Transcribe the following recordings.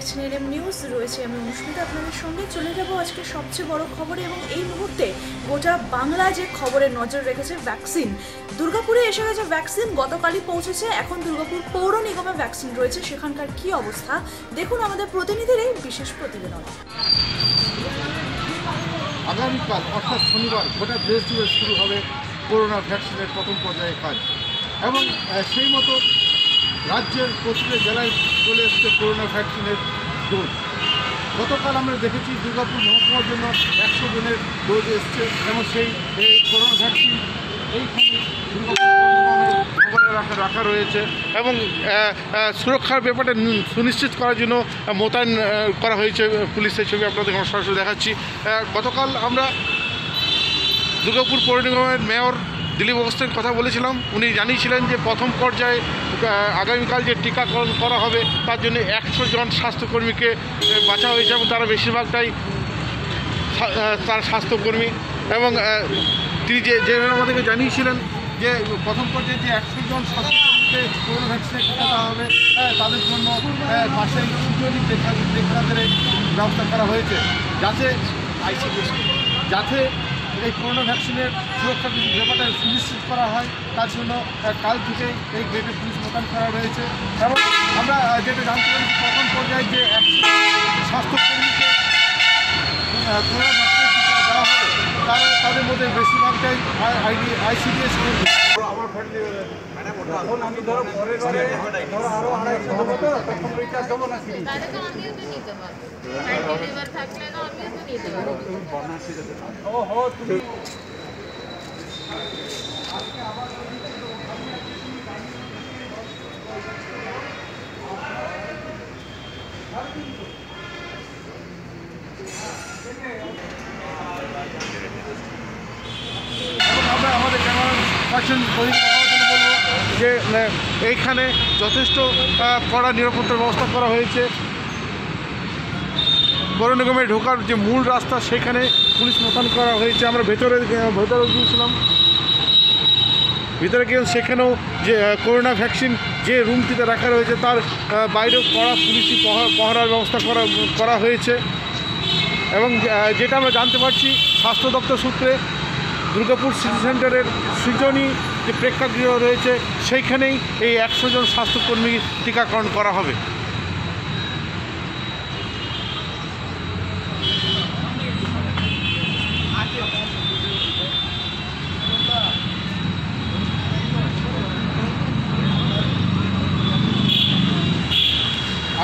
দেখছেন এলএম নিউজ। রয়েছে আমি অনুষ্মিতা আপনাদের সঙ্গে। চলে যাব আজকে সবচেয়ে বড় খবরে এবং এই মুহূর্তে গোটা বাংলা যে খবরে নজর রেখেছে ভ্যাকসিন। দুর্গাপুরে এসে গেছে ভ্যাকসিন, গতকালই পৌঁছেছে। এখন দুর্গাপুর পৌর নিগমে ভ্যাকসিন রয়েছে, সেখানকার কি অবস্থা দেখুন আমাদের প্রতিনিধির এই বিশেষ প্রতিবেদন। আগামীকাল অর্থাৎ শনিবার গোটা দেশ জুড়ে শুরু হবে করোনা ভ্যাকসিনের প্রথম পর্যায়ে কাজ এবং সেই মতো রাজ্যের প্রতিটি জেলায় চলে এসছে করোনা ভ্যাকসিনের ডোজ। গতকাল আমরা দেখেছি দুর্গাপুর মহকুমার জন্য 100 জনের ডোজ এসছে এবং সেই করোনা ভ্যাকসিন এইখানে দুর্গাপুর রাখা রয়েছে এবং সুরক্ষার ব্যাপারটা সুনিশ্চিত করার জন্য মোতায়েন করা হয়েছে পুলিশের ছবি আপনাদের সরাসরি দেখাচ্ছি। গতকাল আমরা দুর্গাপুর পৌর নিগমের মেয়র দিলীপ অবস্থানের কথা বলেছিলাম। উনি জানিয়েছিলেন যে প্রথম পর্যায়ে আগামীকাল যে টিকাকরণ করা হবে তার জন্য 100 জন স্বাস্থ্যকর্মীকে বাছা হয়েছে এবং তারা বেশিরভাগটাই তার স্বাস্থ্যকর্মী এবং তিনি যেভাবে আমাদেরকে জানিয়েছিলেন যে প্রথম পর্যায়ে যে 100 জন স্বাস্থ্যকর্মীকে করোনা ভ্যাকসিনের টিকা দেওয়া হবে তাদের জন্য পাশেই সুযোগী প্রেক্ষাগারে ব্যবস্থা করা হয়েছে যাতে এই করোনা ভ্যাকসিনের সুরক্ষার ব্যাপারটা সুনিশ্চিত করা হয়। তার জন্য কাল থেকে এই গেটে পুলিশ মোতায়েন করা রয়েছে এবং আমরা যেটা জানতে পারি প্রথম পর্যায়ে যে 100 স্বাস্থ্যকর্মীকে করোনা ভ্যাকসিনের টিকা দেওয়া হবে তাদের মধ্যে বেশিরভাগটাই আইসিডিএস আমার আমি ধরো ঘরে ঘরে ধরো আরো 250 দেবো তো তখন ওইটা দেবো না কি তাহলে তো আমিও তো নিতে পারবো ডেলিভার থাকলে তো আমিও তো নিতে পারবো ও হো তুমি আজকে আবার আমরা আমাদের ক্যামেরা পার্সন বলবো যে এইখানে যথেষ্ট কড়া নিরাপত্তার ব্যবস্থা করা হয়েছে। পৌর নিগমে ঢোকার যে মূল রাস্তা সেখানে পুলিশ মোতায়েন করা হয়েছে। আমরা ভেতরে গিয়েছিলাম, ভিতরে গিয়ে সেখানেও যে করোনা ভ্যাকসিন যে রুমটিতে রাখা রয়েছে তার বাইরেও কড়া পুলিশি পহরার ব্যবস্থা করা হয়েছে এবং যেটা আমরা জানতে পারছি স্বাস্থ্য দপ্তর সূত্রে দুর্গাপুর সিটি সেন্টারের সৃজনী যে প্রেক্ষাগৃহ রয়েছে সেইখানেই এই 100 জন স্বাস্থ্যকর্মী টিকাকরণ করা হবে।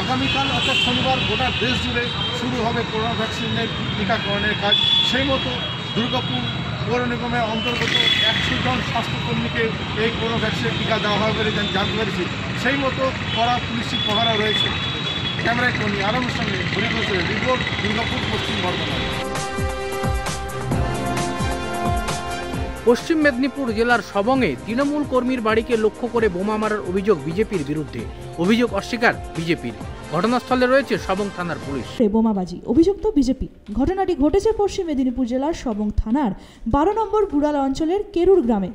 আগামীকাল অর্থাৎ শনিবার গোটা দেশ জুড়ে শুরু হবে করোনা ভ্যাকসিনের টিকাকরণের কাজ। সেই মতো দুর্গাপুর পৌর নিগমের অন্তর্গত 100 জন স্বাস্থ্যকর্মীকে এই করোনা ভ্যাকসিনের টিকা দেওয়া হবে বলে জানতে পেরেছি। সেই মতো কড়া পুলিশি পহরা রয়েছে। ক্যামেরায় কর্মী আলমের সঙ্গে হরিঘোষের রিপোর্ট, দুর্গাপুর, পশ্চিম বর্ধমান। পশ্চিম মেদিনীপুর জেলার সবংয়ে তৃণমূল কর্মীর বাড়িকে লক্ষ্য করে বোমা মারার অভিযোগ বিজেপির বিরুদ্ধে। অভিযোগ অস্বীকার বিজেপির। ঘটনাস্থলে রয়েছে সবং থানার পুলিশ। বোমাবাজি অভিযুক্ত বিজেপি। ঘটনাটি ঘটেছে পশ্চিম মেদিনীপুর জেলার সবং থানার 12 নম্বর বুড়াল অঞ্চলের কেরুর গ্রামে।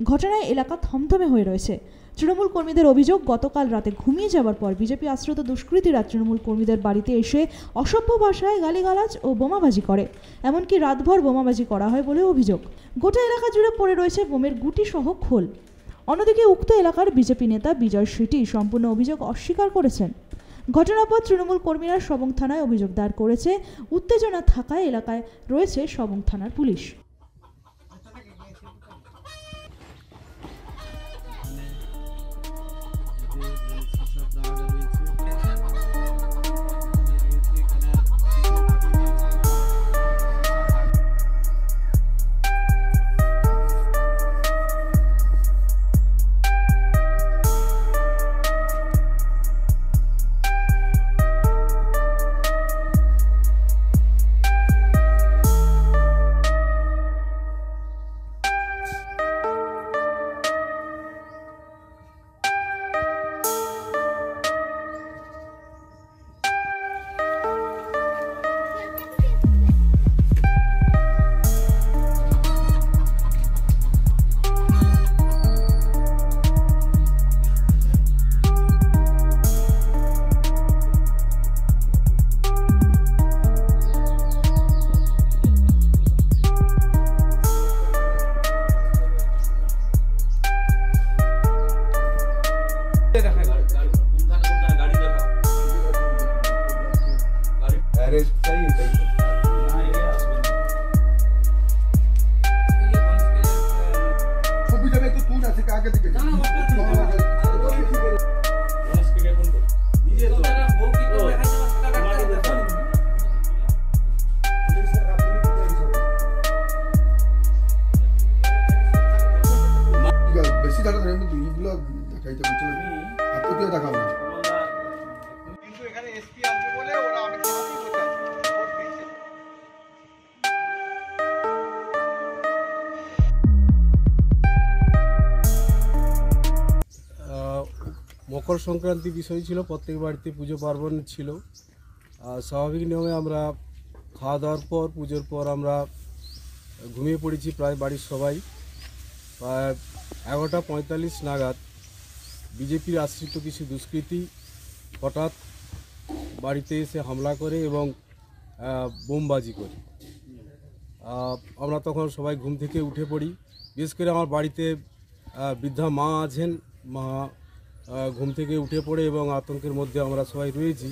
ঘটনায় এলাকা থমথমে হয়ে রয়েছে। তৃণমূল কর্মীদের অভিযোগ, গতকাল রাতে ঘুমিয়ে যাওয়ার পর বিজেপি আশ্রিত দুষ্কৃতীরা তৃণমূল কর্মীদের বাড়িতে এসে অসভ্য ভাষায় গালিগালাজ ও বোমাবাজি করে। এমনকি রাতভর বোমাবাজি করা হয় বলে অভিযোগ। গোটা এলাকা জুড়ে পড়ে রয়েছে বোমের গুটি সহ খোল। অন্যদিকে উক্ত এলাকার বিজেপি নেতা বিজয় শেঠি সম্পূর্ণ অভিযোগ অস্বীকার করেছেন। ঘটনার পর তৃণমূল কর্মীরা সবং থানায় অভিযোগ দায়ের করেছে। উত্তেজনা থাকায় এলাকায় রয়েছে সবং থানার পুলিশ। বেশি দেখা এইগুলো দেখাইতে বুঝছো হাতে দিয়ে দেখাও না কিন্তু এখানে এসপি আসবে বলে ওরা অনেক সময়ই বসে আছে ভোট দিচ্ছে মকর সংক্রান্তি বিষয় ছিল, প্রত্যেক বাড়িতে পুজো পার্বণ ছিল। স্বাভাবিক নিয়মে আমরা খাওয়া দাওয়ার পর পুজোর পর আমরা ঘুমিয়ে পড়েছি প্রায় বাড়ির সবাই। প্রায় 11:45 নাগাদ বিজেপির আশ্রিত কিছু দুষ্কৃতী হঠাৎ বাড়িতে এসে হামলা করে এবং বোমবাজি করে। আমরা তখন সবাই ঘুম থেকে উঠে পড়ি। বিশেষ করে আমার বাড়িতে বৃদ্ধা মা আছেন, মা ঘুম থেকে উঠে পড়ে এবং আতঙ্কের মধ্যে আমরা সবাই রয়েছি।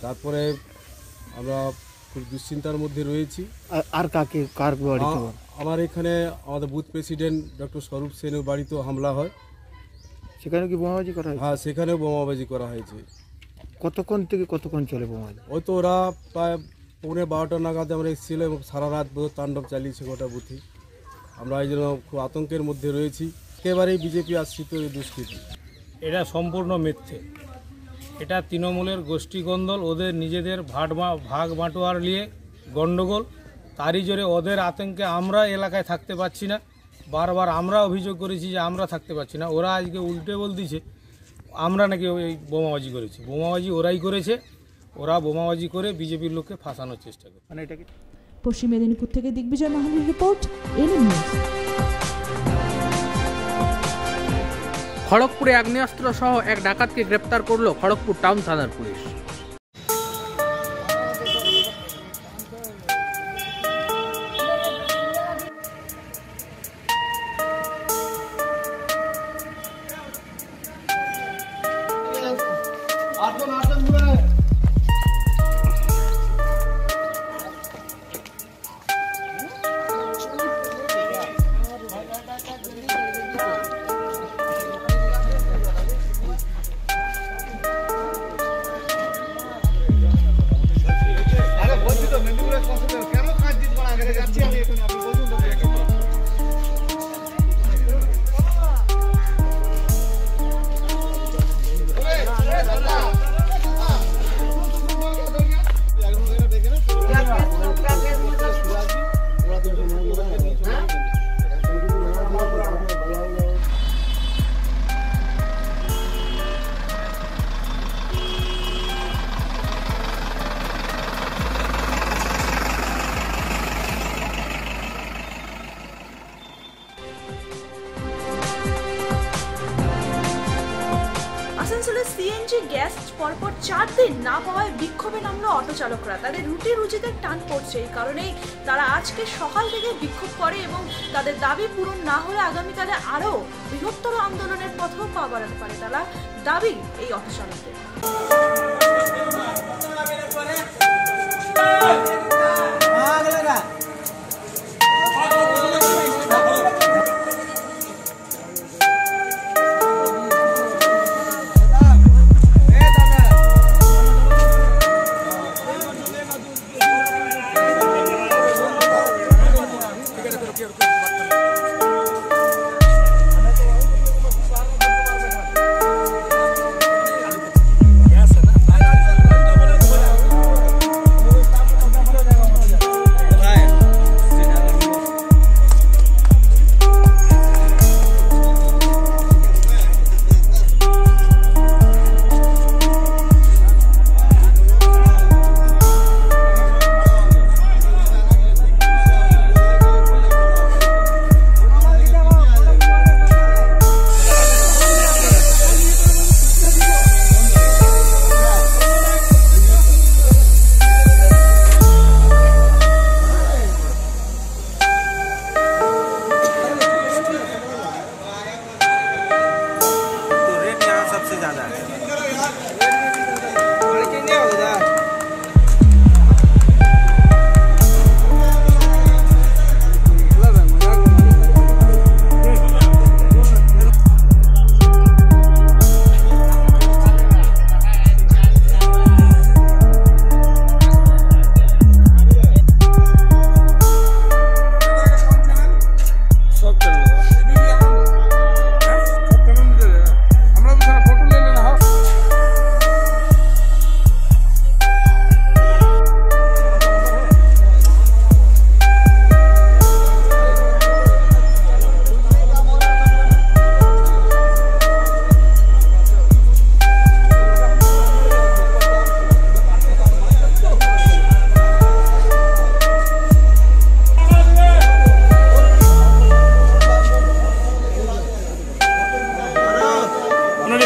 তারপরে আমরা খুব দুশ্চিন্তার মধ্যে রয়েছি। আর কার বাড়িতে? আমার এখানে আমাদের বুথ প্রেসিডেন্ট ডক্টর স্বরূপ সেনের বাড়িতেও হামলা হয়। সেখানে কি বোমাবাজি করা হয়? হ্যাঁ, সেখানেও বোমাবাজি করা হয়েছে। কতক্ষণ থেকে কতক্ষণ চলে বোমাবাজি? ওই তো ওরা প্রায় 11:15 নাগাদ আমরা এসেছিলো এবং সারা রাত তাণ্ডব চালিয়েছে গোটা বুথে। আমরা এই জন্য খুব আতঙ্কের মধ্যে রয়েছি। একেবারেই বিজেপি আশ্রিত এই দুষ্কৃতি। এটা সম্পূর্ণ মিথ্যে। এটা তৃণমূলের গোষ্ঠীগোন্দল, ওদের নিজেদের ভাগ বাঁটোয়ার নিয়ে গণ্ডগোল। তারই জোরে ওদের আতঙ্কে আমরা এলাকায় থাকতে পারছি না। বারবার আমরা অভিযোগ করেছি যে আমরা থাকতে পারছি না। ওরা আজকে উল্টে বলতেছে আমরা নাকি ওই বোমাবাজি করেছি। বোমাবাজি ওরাই করেছে। ওরা বোমাবাজি করে বিজেপির লোককে ফাঁসানোর চেষ্টা করে। মানে এটাকে পশ্চিম মেদিনীপুর থেকে দিগ্বিজয় মাহালির রিপোর্ট, এনএম নিউজ। খড়গপুরে আগ্নেয়াস্ত্র সহ এক ডাকাতকে গ্রেপ্তার করল খড়গপুর টাউন থানার পুলিশ। আসানসোলে সিএনজি গ্যাস পরপর 4 দিন না পাওয়ায় বিক্ষোভে নামলো অটো চালকরা। তাদের রুটি রুজিতে টান পড়ছে, এই কারণেই তারা আজকে সকাল থেকে বিক্ষোভ করে এবং তাদের দাবি পূরণ না হলে আগামীকালে আরও বৃহত্তর আন্দোলনের পথেও পা বাড়াতে পারে তারা দাবি এই অটো চালকদের।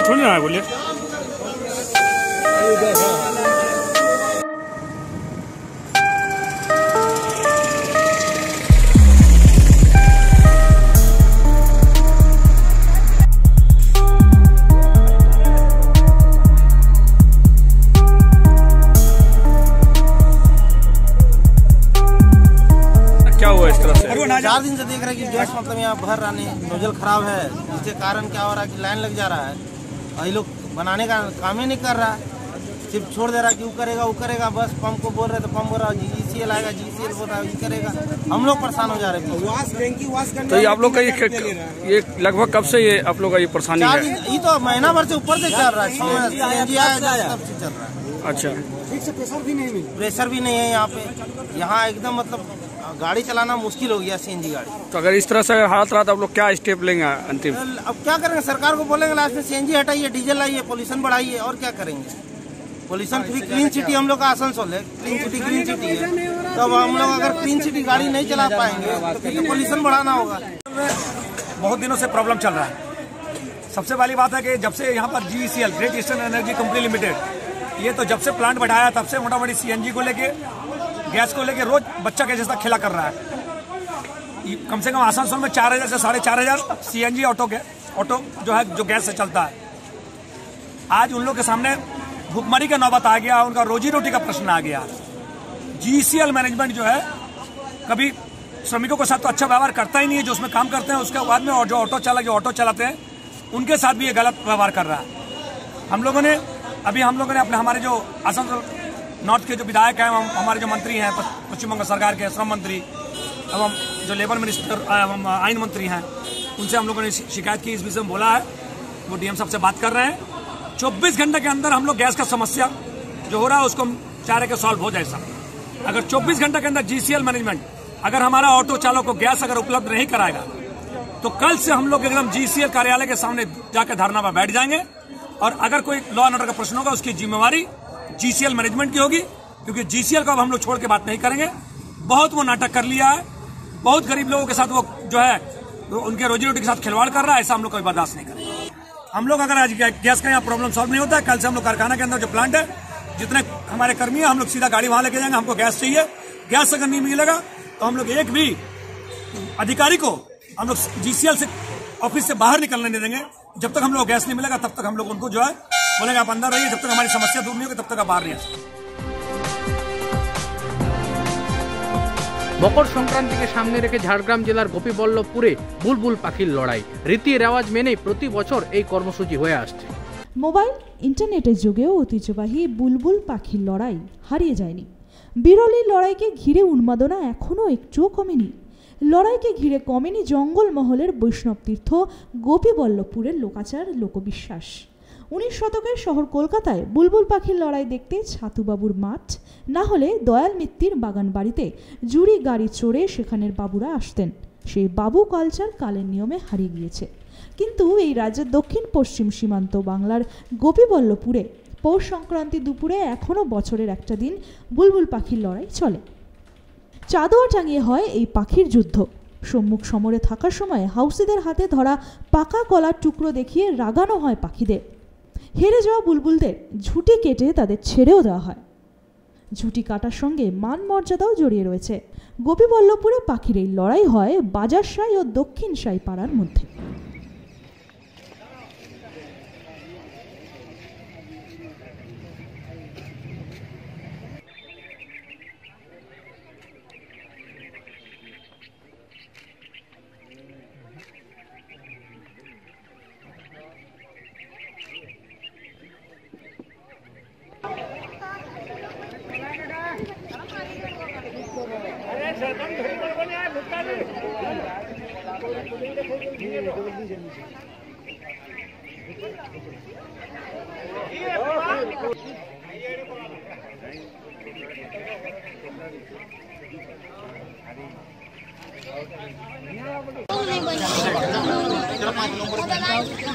थोड़ी ना है, बोलिए। क्या हुआ इस तरह से? 4 दिन से देख रहे हैं कि गैस मतलब यहाँ भर रहा नहीं, नोजल खराब है, जिसके कारण क्या हो रहा है कि लाइन लग जा रहा है और ये लोग बनाने का काम ही नहीं कर रहा, सिर्फ छोड़ दे रहा कि वो करेगा, बस पंप को बोल रहे तो पंप बोल रहा GCL आएगा, GCL बोल रहा है ये करेगा, हम लोग परेशान हो जा रहे हैं। तो ये आप लोग का ये लगभग कब से ये आप लोग का ये परेशानी है? ये तो महीना भर से ऊपर से चल रहा है, CNG आया तब से चल रहा है। अच्छा, प्रेशर भी नहीं है यहाँ पे, यहाँ एकदम मतलब गाड़ी चलाना मुश्किल हो गया CNG गाड़ी। तो अगर इस तरह से हालत रहा तो आप लोग क्या स्टेप लेंगे अंतिम? अब क्या करेंगे, सरकार को बोलेंगे लास्ट में CNG हटाइए, डीजल लाइए, पोल्यूशन बढ़ाइए, और क्या करेंगे। पोल्यूशन फ्री क्लीन सिटी हम लोग का आसनसोल है, क्लीन सिटी है, तब हम लोग अगर क्लीन सिटी गाड़ी नहीं चला पाएंगे तो फिर तो पोल्यूशन बढ़ाना होगा। बहुत दिनों से प्रॉब्लम चल रहा है। सबसे पहली बात है कि जब से यहाँ पर GECL great eastern energy company limited, ये तो जब से प्लांट बढ़ाया तब से मोटामोटी CNG को लेके, गैस को लेके रोज बच्चा के जैसा खेला कर रहा है। कम से कम आसनसोल में 4000 से 4500 CNG ऑटो जो है, जो गैस से चलता है। आज उन लोग के सामने भुखमरी का नौबत आ गया, उनका रोजी रोटी का प्रश्न आ गया। GECL मैनेजमेंट जो है कभी श्रमिकों के साथ तो अच्छा व्यवहार करता ही नहीं है, जो उसमें काम करते हैं उसके बाद में, और जो ऑटो चालक जो ऑटो चलाते हैं उनके साथ भी ये गलत व्यवहार कर रहा है। हम लोगों ने अपने हमारे जो आसनसोल नॉर्थ के जो विधायक हैं, हमारे जो मंत्री हैं पश्चिम बंगाल सरकार के, श्रम मंत्री एवं जो लेबर मिनिस्टर एवं आइन मंत्री हैं, उनसे हम लोगों ने शिकायत की, इस विषय में बोला है। वो DM साहब से बात कर रहे हैं। 24 घंटे के अंदर हम लोग गैस का समस्या जो हो रहा है उसको हम चाह रहे कि सॉल्व हो जाए सब। अगर 24 घंटे के अंदर GECL मैनेजमेंट अगर हमारा ऑटो चालक को गैस अगर उपलब्ध नहीं कराएगा तो कल से हम लोग एकदम GECL कार्यालय के सामने जाकर धरना पर बैठ जाएंगे। और अगर कोई लॉ एंड ऑर्डर का प्रश्न होगा उसकी जिम्मेवारी GECL मैनेजमेंट की होगी, क्योंकि GECL को अब हम लोग छोड़ के बात नहीं करेंगे। बहुत वो नाटक कर लिया है, बहुत गरीब लोगों के साथ वो जो है उनके रोजी रोटी के साथ खिलवाड़ कर रहा है, ऐसा हम लोग कभी बर्दाश्त नहीं करेंगे। हम लोग अगर आज गैस का यहाँ प्रॉब्लम सॉल्व नहीं होता है, कल से हम लोग कारखाना के अंदर जो प्लांट है, जितने हमारे कर्मी है, हम लोग सीधा गाड़ी वहां लेके जाएंगे। हमको गैस चाहिए, गैस अगर नहीं मिलेगा तो हम लोग एक भी अधिकारी को हम लोग GECL से ऑफिस से बाहर निकलने नहीं देंगे। जब तक हम लोग गैस नहीं मिलेगा तब तक हम लोग उनको जो है बोलेंगे आप अंदर रहिए, जब तक हमारी समस्या दूर नहीं होगी तब तक आप बाहर नहीं आ सकते। মকর সংক্রান্তিকে সামনে রেখে ঝাড়গ্রাম জেলার গোপীবল্লভপুরে বুলবুল পাখির লড়াই রীতি রেওয়াজ মেনে প্রতি বছর এই কর্মসূচি হয়ে আসছে। মোবাইল ইন্টারনেটের যুগেও ঐতিহ্যবাহী বুলবুল পাখির লড়াই হারিয়ে যায়নি। বিরল এই লড়াইকে ঘিরে উন্মাদনা এখনও একটুও কমেনি। লড়াইকে ঘিরে কমেনি জঙ্গলমহলের বৈষ্ণব তীর্থ গোপীবল্লভপুরের লোকাচার, লোকবিশ্বাস। 19 শতকের শহর কলকাতায় বুলবুল পাখির লড়াই দেখতে ছাতুবাবুর মাঠ না হলে দয়াল মিত্তির বাগান বাড়িতে জুড়ি গাড়ি চড়ে সেখানের বাবুরা আসতেন। সেই বাবু কালচার কালের নিয়মে হারিয়ে গিয়েছে। কিন্তু এই রাজ্যের দক্ষিণ পশ্চিম সীমান্ত বাংলার গোপীবল্লভপুরে পৌষ সংক্রান্তি দুপুরে এখনও বছরের একটা দিন বুলবুল পাখির লড়াই চলে। চাঁদোয়া টাঙিয়ে হয় এই পাখির যুদ্ধ। সম্মুখ সমরে থাকার সময় হাউসিদের হাতে ধরা পাকা কলার টুকরো দেখিয়ে রাগানো হয় পাখিদের। হেরে যাওয়া বুলবুলদের ঝুঁটি কেটে তাদের ছেড়েও দেওয়া হয়। ঝুঁটি কাটার সঙ্গে মান মর্যাদাও জড়িয়ে রয়েছে। গোপীবল্লভপুরে পাখির এই লড়াই হয় বাজার সাই ও দক্ষিণ সাই পাড়ার মধ্যে। नहीं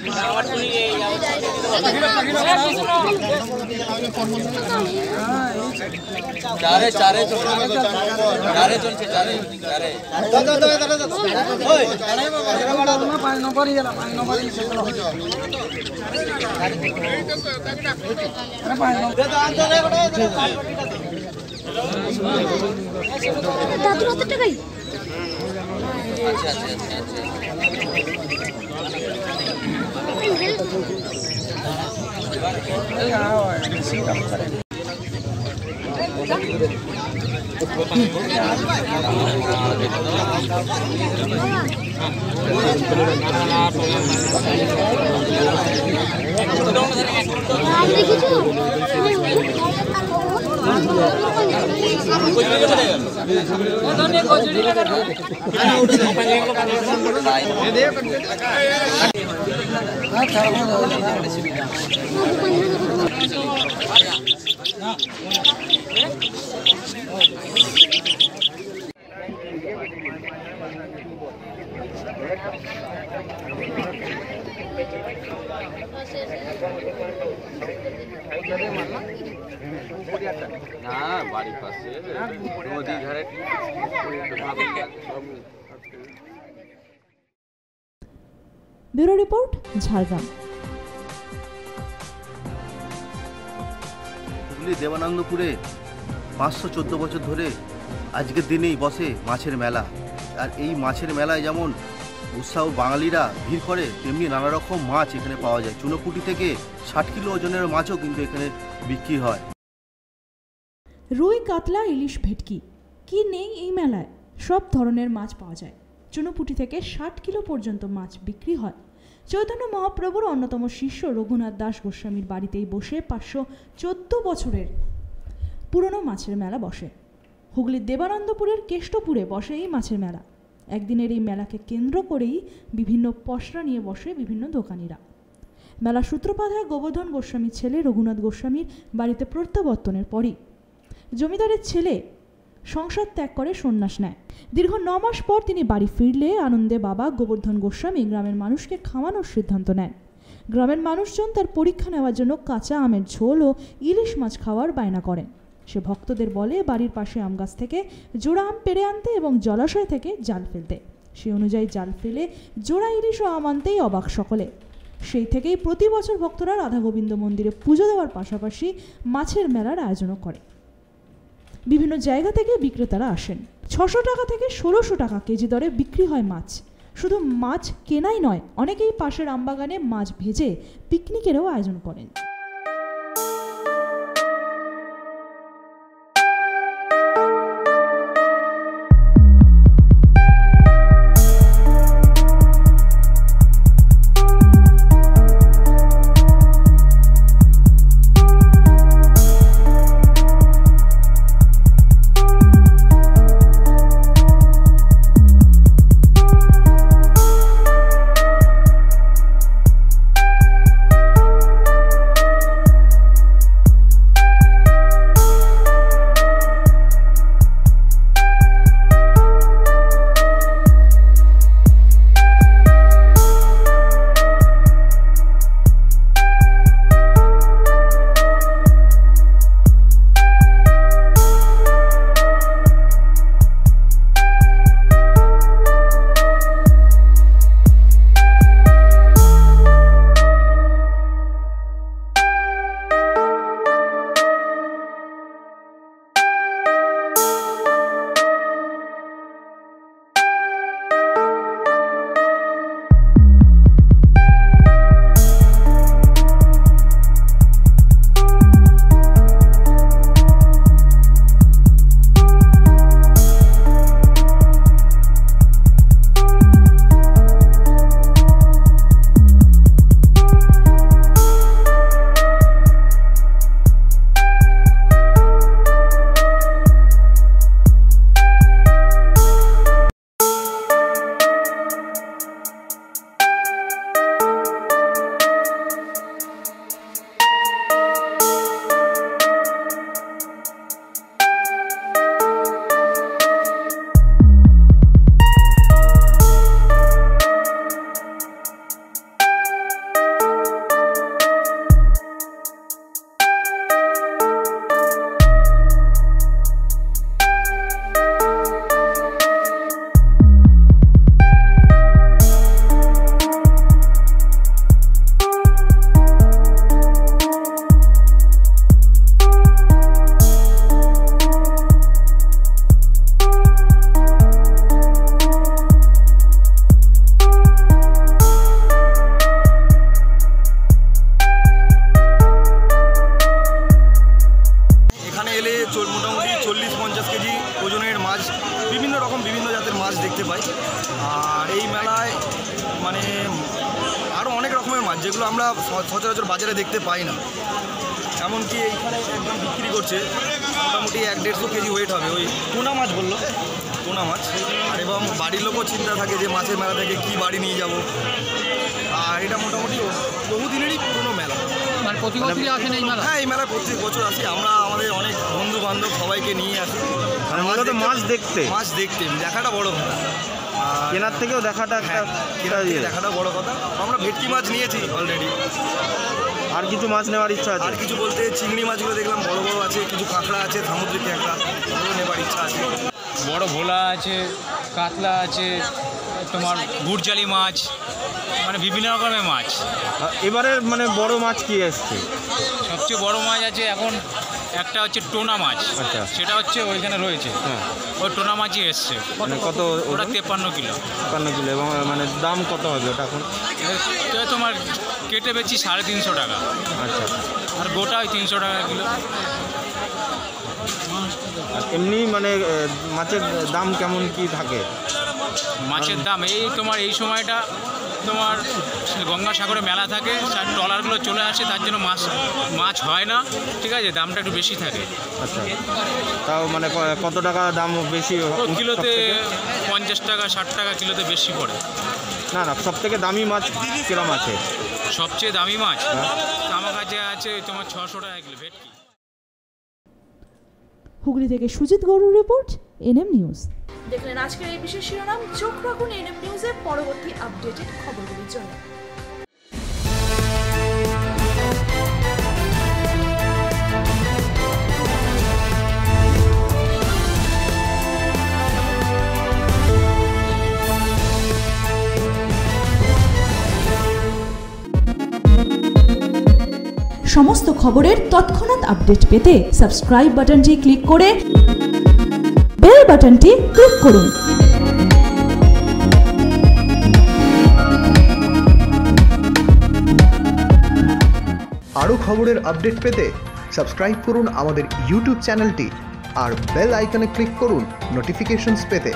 ব্যুরো রিপোর্ট, ঝাড়গ্রাম। হুগলি দেবানন্দপুরে 514 বছর ধরে আজকের দিনেই বসে মাছের মেলা। আর এই মাছের মেলায় যেমন উৎসাহ বাঙালিরা ভিড় করে, তেমনি নানা রকম মাছ এখানে পাওয়া যায়। চুনোপুটি থেকে 60 কিলো ওজনের মাছও কিন্তু এখানে বিক্রি হয়। রুই, কাতলা, ইলিশ, ভেটকি কি নেই এই মেলায়? সব ধরনের মাছ পাওয়া যায়। চুনোপুটি থেকে 60 কিলো পর্যন্ত মাছ বিক্রি হয়। চৈতন্য মহাপ্রভুর অন্যতম শিষ্য রঘুনাথ দাস গোস্বামীর বাড়িতেই বসে 514 বছরের পুরনো মাছের মেলা বসে। হুগলির দেবানন্দপুরের কেষ্টপুরে বসে এই মাছের মেলা। একদিনের এই মেলাকে কেন্দ্র করেই বিভিন্ন পসরা নিয়ে বসে বিভিন্ন দোকানিরা। মেলা সূত্রপাত হয় গোবর্ধন গোস্বামীর ছেলে রঘুনাথ গোস্বামীর বাড়িতে প্রত্যাবর্তনের পরই। জমিদারের ছেলে সংসার ত্যাগ করে সন্ন্যাস নেয়। দীর্ঘ 9 মাস পর তিনি বাড়ি ফিরলে আনন্দে বাবা গোবর্ধন গোস্বামী গ্রামের মানুষকে খাওয়ানোর সিদ্ধান্ত নেন। গ্রামের মানুষজন তার পরীক্ষা নেওয়ার জন্য কাঁচা আমের ঝোল ও ইলিশ মাছ খাওয়ার বায়না করেন। সে ভক্তদের বলে বাড়ির পাশে আম গাছ থেকে জোড়া আম পেড়ে আনতে এবং জলাশয় থেকে জাল ফেলতে। সে অনুযায়ী জাল ফেলে জোড়া ইলিশ ও আম আনতেই অবাক সকলে। সেই থেকেই প্রতি বছর ভক্তরা রাধা গোবিন্দ মন্দিরে পুজো দেওয়ার পাশাপাশি মাছের মেলার আয়োজনও করে। বিভিন্ন জায়গা থেকে বিক্রেতারা আসেন। 600 টাকা থেকে 1600 টাকা কেজি দরে বিক্রি হয় মাছ। শুধু মাছ কেনাই নয়, অনেকেই পাশের আমবাগানে মাছ ভেজে পিকনিকেরও আয়োজন করেন। মাছ, যেগুলো আমরা সচরাচর বাজারে দেখতে পাই না। এমনকি এইখানে একদম বিক্রি করছে মোটামুটি 1-150 কেজি ওয়েট হবে। ওই পোনা মাছ বললো, পোনা মাছ। আর এবং বাড়ির লোকও চিন্তা থাকে যে মাছের মেলা থেকে কী বাড়ি নিয়ে যাব। আর এটা মোটামুটি বহুদিনেরই পুরনো মেলা। মানে প্রতি বছরই আসেন এই মেলা? হ্যাঁ, এই মেলা প্রত্যেক বছর আসি আমরা, আমাদের অনেক বন্ধু বান্ধব সবাইকে নিয়ে আসি। মাছ দেখতে দেখাটা বড় কথা, কেনার থেকেও দেখাটা দেখাটা বড় কথা। আমরা ভেটকি মাছ নিয়েছি অলরেডি। আর কিছু মাছ নেওয়ার ইচ্ছা আছে? আর কিছু বলতে চিংড়ি মাছগুলো দেখলাম বড় বড় আছে, কিছু কাঁকড়া আছে, সামুদ্রিক কাঁকড়া, ওগুলো নেবার ইচ্ছা আছে। বড় ভোলা আছে, কাতলা আছে, তোমার গুড়জালি মাছ, মানে বিভিন্ন রকমের মাছ। এবারে মানে বড় মাছ কি এসছে? সবচেয়ে বড় মাছ আছে এখন একটা হচ্ছে টোনা মাছ। আচ্ছা, সেটা হচ্ছে ওইখানে রয়েছে। হ্যাঁ, ওই টোনা মাছই এসছে। মানে কত? ওটা 53 কিলো। 53 কিলো। এবং মানে দাম কত হবে ওটা এখন? তোমার কেটে বেচি 350 টাকা। আচ্ছা, আর গোটা ওই 300 টাকা কিলো। আর এমনি মানে মাছের দাম কেমন কি থাকে? মাছের দাম এই তোমার এই সময়টা তোমার গঙ্গাসাগরে মেলা থাকে, ট্রলারগুলো চলে আসে, তার জন্য মাছ হয় না, ঠিক আছে, দামটা একটু বেশি থাকে। আচ্ছা, তাও মানে কত টাকা দাম বেশি? কিলোতে 50 টাকা 60 টাকা কিলোতে বেশি পড়ে। না, সব থেকে দামি মাছ কিরম আছে? সবচেয়ে দামি মাছ আমার কাছে আছে তোমার 600 টাকা কিলো ভেটকি। হুগলি থেকে সুজিত গৌড়ের রিপোর্ট, এনএম নিউজ। দেখলেন আজকের এই বিশেষ শিরোনাম। চোখ রাখুন এনএম নিউজের পরবর্তী আপডেটেড খবরগুলির জন্য। সমস্ত খবরের তৎক্ষণাৎ আপডেট পেতে সাবস্ক্রাইব বাটনটি ক্লিক করে বেল বাটনটি ক্লিক করুন। আরও খবরের আপডেট পেতে সাবস্ক্রাইব করুন আমাদের ইউটিউব চ্যানেলটি আর বেল আইকনে ক্লিক করুন নোটিফিকেশনস পেতে।